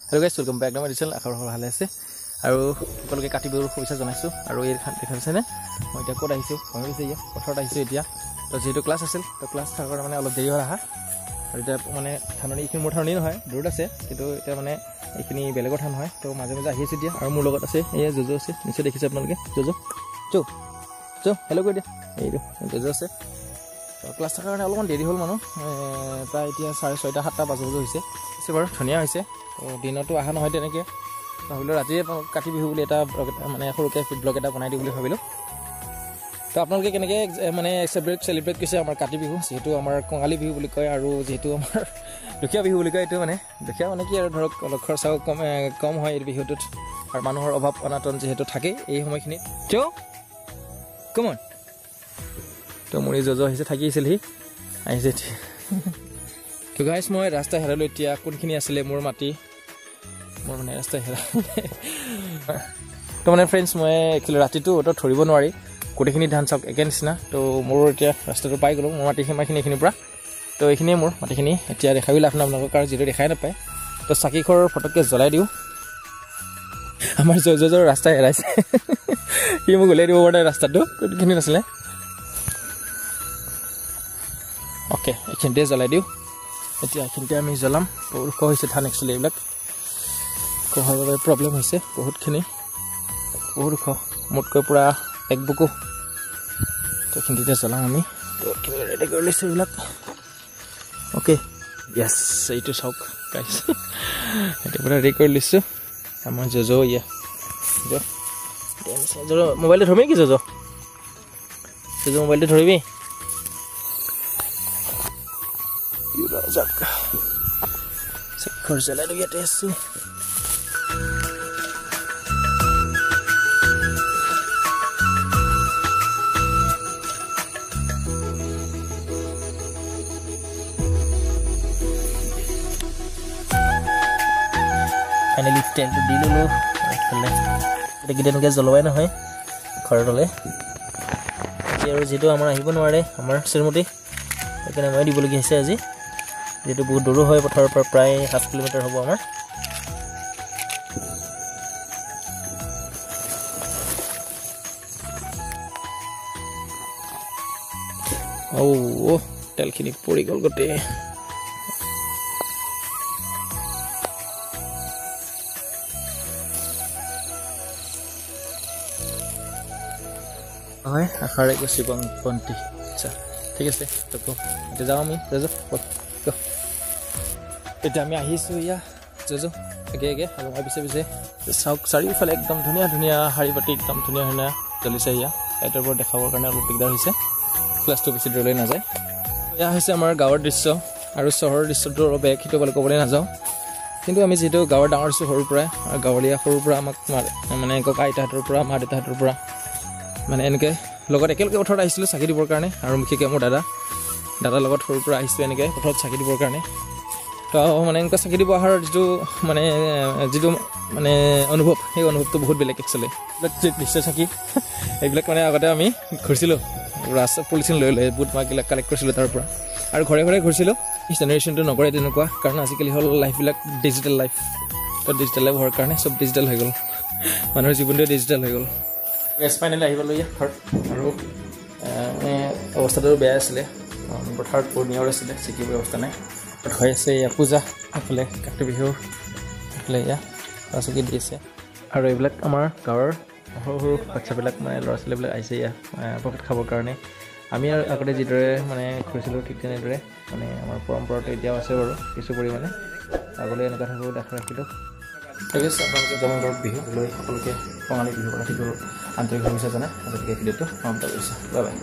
Hello' guys welcome back to my channel. আশা কৰোঁ ভালে আছে আৰু সকলোকে কাতি বিহুৰ শুভেচ্ছা জনাইছোঁ। আৰু এই দেখাইছেনে মই এতিয়া ক'ত আহিছোঁ, কমি গৈছে ইয়াত পথাৰত আহিছোঁ এতিয়া। তো যিহেতু ক্লাছ আছিল তো ক্লাছ থকাৰ মানে অলপ দেৰি হ'ল আহা। আৰু এতিয়া মানে ধাননি এইখিনি মোৰ ধাননি নহয়, দূৰত আছে, কিন্তু এতিয়া মানে এইখিনি বেলেগৰ ধান হয়। তো মাজে মাজে আহি আছে এতিয়া। আৰু মোৰ লগত আছে এয়া জজু আছে, নিশ্চয় দেখিছে আপোনালোকে। জজু হেল্ল' কৈ দিয়া। এইটো জজু আছে। ক্লাছ থকাৰ কাৰণে অলপমান দেৰি হ'ল মানুহ, প্ৰায় এতিয়া 6:30 7টা বাজু হৈছে বাৰু। ধুনীয়া হৈছে। দিনতো অহা নহয় তেনেকৈ, ভাবিলোঁ ৰাতিয়ে কাতি বিহু বুলি এটা মানে সৰুকৈ ব্লগ এটা বনাই দিওঁ বুলি ভাবিলোঁ। তো আপোনালোকে কেনেকৈ মানে চেলিব্ৰেট কৰিছে আমাৰ কাতি বিহু, যিহেতু আমাৰ কঙালী বিহু বুলি কয়, আৰু যিহেতু আমাৰ দুখীয়া বিহু বুলি কয়। এইটো মানে দুখীয়া মানে কি আৰু ধৰক অলপ খৰচাও কম হয় এই বিহুটোত, আৰু মানুহৰ অভাৱ অনাটন যিহেতু থাকেই এই সময়খিনিত। কমন তো মোৰ এই জজ আহিছে, থাকি আহিছিলহি, আহিছে এতিয়া। তো গাইছ মই ৰাস্তা হেৰালোঁ এতিয়া। কোনখিনি আছিলে মোৰ মাটি, মোৰ মানে ৰাস্তা হেৰা। তো মানে ফ্ৰেণ্ডছ মই একচুৱেলি ৰাতিটো তো ধৰিব নোৱাৰি, গোটেইখিনি ধান চাওক একে নিচিনা। তো মোৰ এতিয়া ৰাস্তাটো পাই গ'লোঁ, মোৰ মাটি সীমাখিনি এইখিনিৰ পৰা। তো এইখিনিয়ে মোৰ মাটিখিনি, এতিয়া দেখাবি লাভ নাই আপোনালোকক, কাৰণ যিটো দেখাই নাপায়। তো চাকিখৰ ফটককৈ জ্বলাই দিওঁ। আমাৰ জজৰ ৰাস্তা হেৰাইছে, সি মোক উলিয়াই দিব পৰা নাই ৰাস্তাটো কোনখিনি নাছিলে। অ'কে, এইখিনিতে জ্বলাই দিওঁ এতিয়া। এইখিনিতে আমি জ্বলাম। বহুত ওখ হৈছে ধান, একচুৱেলি এইবিলাক ওখ হোৱাৰ বাবে প্ৰব্লেম হৈছে বহুতখিনি, বহুত ওখ, মোতকৈ পূৰা এক বুকু। তো এইখিনিতে জ্বলাম আমি। তো ৰেডি কৰি লৈছোঁ এইবিলাক। অ'কে য়েছ, এইটো চাওক গাইছ, এইটো পূৰা ৰেডি কৰি লৈছোঁ। আমাৰ জজ মোবাইলটো ধৰিবি নেকি? জজ মোবাইলটো ধৰিবি? ঘৰ জ্বলাই দিওঁ, ইয়াতে আছোঁ। ফাইনেলি তেলটো দি ল'লোঁ। গোটেইকেইটা এনেকৈ জ্বলোৱাই নহয় ঘৰৰ তলে। এতিয়া আৰু যিহেতু আমাৰ আহিব নোৱাৰে আমাৰ শ্ৰীমতী, সেইকাৰণে মই দিবলগীয়া হৈছে আজি, যিহেতু বহুত দূৰো হয় পথাৰৰ পৰা, প্ৰায় 7 কিলোমিটাৰ হ'ব আমাৰ। তেলখিনি পৰি গ'ল গোটেই। হয়, আশাৰে গৈছে বন্তি। আচ্ছা ঠিক আছে, তো এতিয়া যাওঁ আমি। জজ এতিয়া আমি আহিছোঁ ইয়া জজু আগে অলপ পিছে চাওক, চাৰিওফালে একদম ধুনীয়া ধুনীয়া শাৰী পাতি, একদম ধুনীয়া ধুনীয়া জ্বলিছে। ইয়া লাইটৰ পৰা দেখাবৰ কাৰণে অলপ দিগদাৰ হৈছে, ক্লাছটো বেছি দূৰলৈ নাযায়। এয়া হৈছে আমাৰ গাঁৱৰ দৃশ্য, আৰু চহৰৰ দৃশ্যটো অলপ বেলেগ, সেইটো ক'বলৈ নাযাওঁ। কিন্তু আমি যিহেতু গাঁৱৰ ডাঙৰ দিছোঁ সৰুৰ পৰাই, আৰু গাঁৱলীয়া সৰুৰ পৰা আমাক মানে ককা আইতাহঁতৰ পৰা, মা দেউতাহঁতৰ পৰা মানে এনেকৈ লগত একেলগে পথাৰত আহিছিলোঁ চাকি দিবৰ কাৰণে। আৰু বিশেষকৈ মোৰ দাদাৰ লগত সৰুৰ পৰা আহিছোঁ এনেকৈ পথাৰত চাকি দিবৰ কাৰণে। তো মানে এনেকুৱা চাকি দিব অহাৰ যিটো মানে অনুভৱ, সেই অনুভৱটো বহুত বেলেগ একচুৱেলি। এইবিলাক দৃশ্য চাকি এইবিলাক মানে আগতে আমি ঘূৰিছিলোঁ, পলিথিন লৈ বুট মাহবিলাক কালেক্ট কৰিছিলোঁ তাৰ পৰা, আৰু ঘৰে ঘৰে ঘূৰিছিলোঁ। জেনেৰেশ্যনটো নকৰে তেনেকুৱা, কাৰণ আজিকালি হ'ল লাইফবিলাক ডিজিটেল লাইফ। তো ডিজিটেল লাইফ হোৱাৰ কাৰণে চব ডিজিটেল হৈ গ'ল, মানুহৰ জীৱনটোৱে ডিজিটেল হৈ গ'ল। ফাইনেলি আহি পালোঁ ইয়াত ঘৰত, আৰু অৱস্থাটো বেয়া আছিলে, পথাৰত বহুত নিয়ৰ আছিলে, চিকিৰ ব্যৱস্থা নাই। হৈ আছে এয়া পূজা, এইফালে কাতি বিহুৰ, এইফালে এয়া চকী দি আছে। আৰু এইবিলাক আমাৰ গাঁৱৰ সৰু সৰু বাচ্ছাবিলাক, মানে ল'ৰা ছোৱালীবিলাক আহিছে এয়া প্ৰসাদ খাবৰ কাৰণে। আমি আৰু আগতে যিদৰে মানে ঘূৰিছিলোঁ ঠিক তেনেদৰে মানে আমাৰ পৰম্পৰাটো এতিয়াও আছে বাৰু কিছু পৰিমাণে, আগলৈ এনেকুৱা থাকোঁ দেখা ৰাখিলোঁ। ঠিক আছে, আপোনালোকে জন্ম ঘৰত বিহু লৈ সকলোকে কঙালী বিহুৰ ৰাতিটোৰ আন্তৰিক শুভেচ্ছা জনাই আজিলৈকে ভিডিঅ'টো সমাপ্ত কৰিছোঁ। Bye bye.